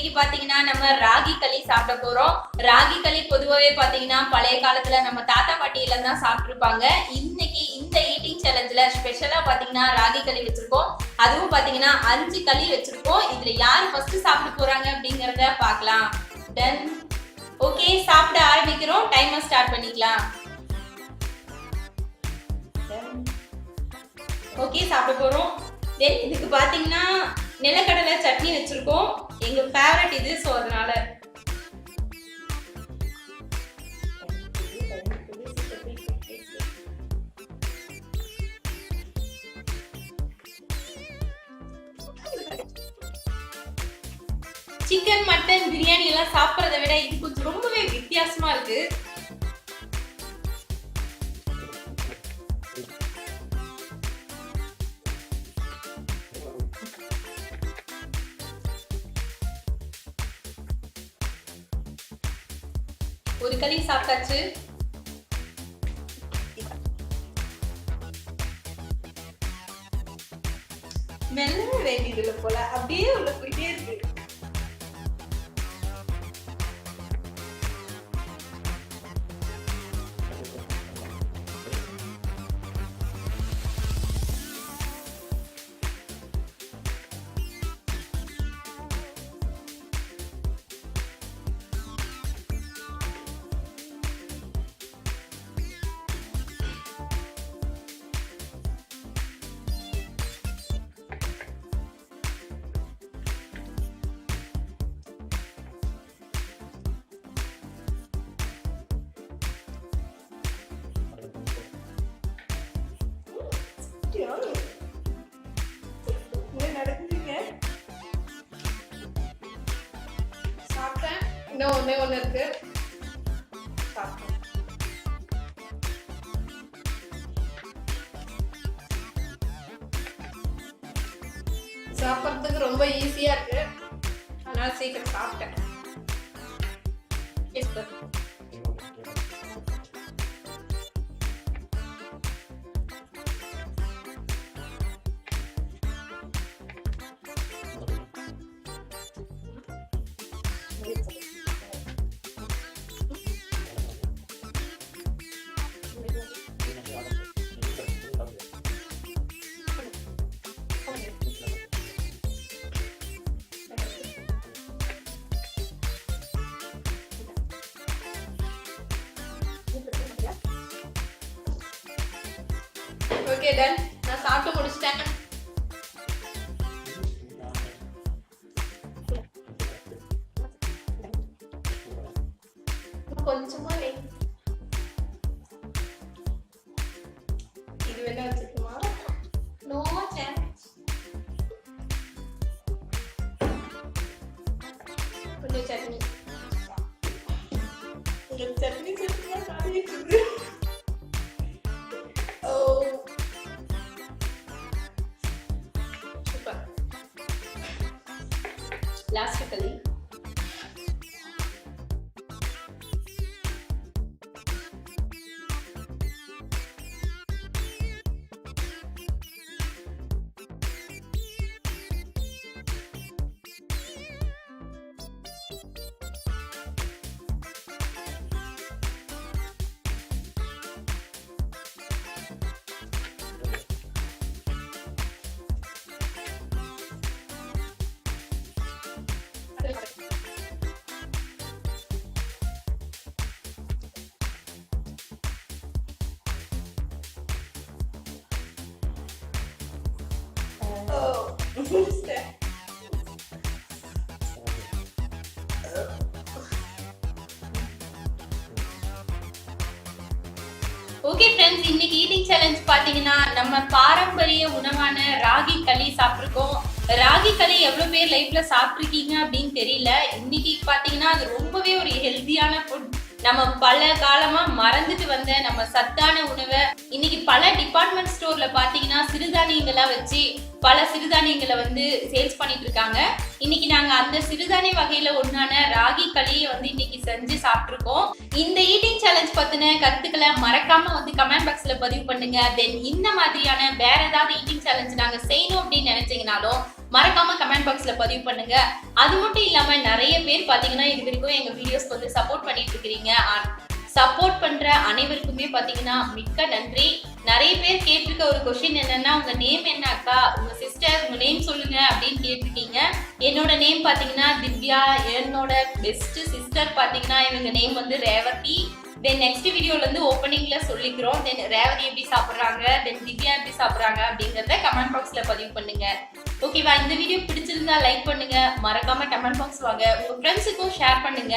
இன்னைக்கு பாத்தீங்கன்னா நம்ம ராகி களி சாப்பிட போறோம். ராகி களி பொதுவாவே பாத்தீங்கன்னா பழைய காலத்துல நம்ம தாத்தா பாட்டியில தான் சாப்பிட்டுருப்பாங்க. இன்னைக்கு இந்த ஈட்டிங் சேலஞ்சில் ஸ்பெஷலா பாத்தீங்கன்னா ராகி களி வச்சிருக்கோம். அதுவும் பாத்தீங்கன்னா 5 களி வச்சிருக்கோம். இதுல யார் ஃபர்ஸ்ட் சாப்பிட போறாங்க அப்படிங்கறத பார்க்கலாம். டன். ஓகே, சாப்பிட ஆரம்பிக்கிறோம். டைமர் ஸ்டார்ட் பண்ணிக்கலாம். ஓகே, சாப்பிட போறோம். தென் இதுக்கு பாத்தீங்கன்னா நிலக்கடலை சட்னி வச்சிருக்கோம். எங்க ஃபேவரட் இது, சோ அதனால சிக்கன் மட்டன் பிரியாணி எல்லாம் சாப்பிட்றத விட இது கொஞ்சம் ரொம்பவே வித்தியாசமா இருக்கு. ஒரு களி சாப்பிட்டாச்சு. மெல்ல வேண்டியதுல போல அப்படியே உள்ள போயிட்டே இருக்கு. சாப்பிட்டேன். இன்னும் ஒண்ணு இருக்கு. சாப்பிட்றதுக்கு ரொம்ப ஈஸியா இருக்கு, அதனால சீக்கிரம் சாப்பிட்டேன். Okay, done. நான் சாப்பிட்டு முடிச்சிட்டேன். கொஞ்சமா இது வேணா வச்சுக்குமா? No chance. கொஞ்சம் சட்னி. சட்னி இருக்கு. லாஸ்ட் களி. ஓகே ஃப்ரெண்ட்ஸ், இன்னைக்கு ஈட்டிங் சேலஞ்ச் பாத்தீங்கன்னா நம்ம பாரம்பரிய உணவான ராகி களி சாப்பிட்டுருக்கோம். ராகி களி எவ்வளவு பேர் லைஃப்ல சாப்பிட்டுருக்கீங்க அப்படின்னு தெரியல. இன்னைக்கு பாத்தீங்கன்னா அது ரொம்பவே ஒரு ஹெல்தியான ஃபுட். நம்ம பல காலமா மறந்துட்டு வந்த நம்ம சத்தான உணவை இன்னைக்கு பல டிபார்ட்மெண்ட் ஸ்டோர்ல பாத்தீங்கன்னா சிறுதானியங்களா வச்சு பல சிறுதானியங்களை சேல்ஸ் பண்ணிட்டு இருக்காங்க. இன்னைக்கு நாங்க அந்த சிறுதானிய வகையில ஒன்னான ராகி களியை இன்னைக்கு செஞ்சு சாப்பிட்டுருக்கோம். இந்த ஈட்டிங் சேலஞ்ச் பத்தின கருத்துக்களை மறக்காம கமெண்ட் பாக்ஸ்ல பதிவு பண்ணுங்க. தென் இந்த மாதிரியான வேற ஏதாவது ஈட்டிங் சேலஞ்ச் நாங்க செய்யணும் அப்படின்னு நினைச்சீங்கனாலும் மறக்காம கமெண்ட் பாக்ஸ்ல பதிவு பண்ணுங்க. அது மட்டும் இல்லாம நிறைய பேர் பாத்தீங்கன்னா இது வரைக்கும் எங்க வீடியோஸ்க்கு வந்து சப்போர்ட் பண்ணிட்டு இருக்கீங்க. சப்போர்ட் பண்ற அனைவருக்குமே பாத்தீங்கன்னா மிக்க நன்றி. நிறைய பேர் கேட்டிருக்க ஒரு கொஸ்டின் என்னன்னா, உங்க நேம் என்ன அக்கா, உங்க சிஸ்டர் உங்க நேம் சொல்லுங்க அப்படின்னு கேட்டிருக்கீங்க. என்னோட நேம் பாத்தீங்கன்னா திவ்யா. என்னோட பெஸ்ட் சிஸ்டர் பாத்தீங்கன்னா இவங்க நேம் வந்து ரேவதி. தென் நெக்ஸ்ட் வீடியோல இருந்து ஓப்பனிங்ல சொல்லிக்கிறோம். தென் ரேவதி எப்படி சாப்பிடுறாங்க, தென் திவ்யா எப்படி சாப்பிடுறாங்க அப்படிங்கறத கமெண்ட் பாக்ஸ்ல பதிவு பண்ணுங்க. ஓகேவா? இந்த வீடியோ பிடிச்சிருந்தா லைக் பண்ணுங்க. மறக்காம கமெண்ட் பாக்ஸ் வாங்க, உங்க ஃப்ரெண்ட்ஸுக்கும் ஷேர் பண்ணுங்க.